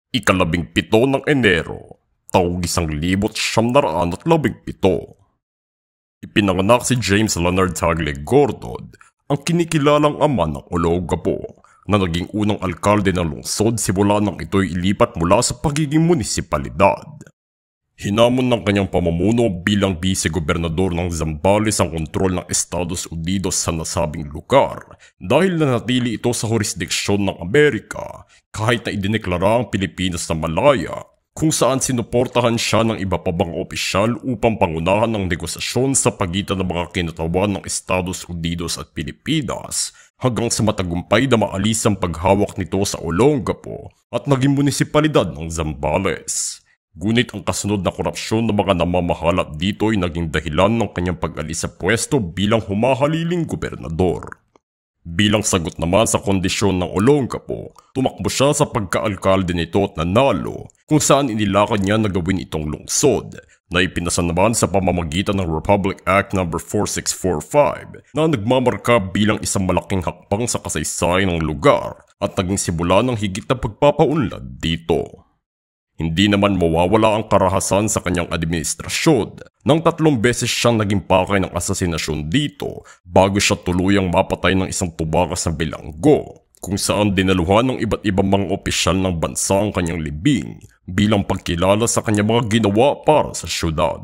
Ikalabing-pito ng Enero, taong 1917. Ipinanganak si James Leonard Tagle Gordod, ang kinikilalang ama ng Olongapo, na naging unang alkalde ng lungsod simula nang ito'y ilipat mula sa pagiging munisipalidad. Hinamon ng kanyang pamumuno bilang vice-gobernador ng Zambales ang kontrol ng Estados Unidos sa nasabing lugar dahil nanatili ito sa jurisdiksyon ng Amerika kahit na idineklara ang Pilipinas na Malaya, kung saan sinuportahan siya ng iba pa bang opisyal upang pangunahan ng negosasyon sa pagitan ng mga kinatawan ng Estados Unidos at Pilipinas hanggang sa matagumpay na maalis ang paghawak nito sa Olongapo at naging munisipalidad ng Zambales. Ngunit ang kasunod na korupsyon ng mga namamahala dito ay naging dahilan ng kanyang pag-alis sa pwesto bilang humahaliling gobernador. Bilang sagot naman sa kondisyon ng Olongapo, tumakbo siya sa pagkaalkalde nito at nanalo, kung saan inilakad niya na gawin itong lungsod, na ipinasa naman sa pamamagitan ng Republic Act No. 4645 na nagmamarka bilang isang malaking hakbang sa kasaysayan ng lugar at naging simula ng higit na pagpapaunlad dito. Hindi naman mawawala ang karahasan sa kanyang administrasyon nang 3 beses siyang naging pakay ng asasinasyon dito bago siya tuluyang mapatay ng isang tubakas na bilanggo, kung saan dinaluhan ng iba't ibang mga opisyal ng bansa ang kanyang libing bilang pagkilala sa kanyang mga ginawa para sa syudad.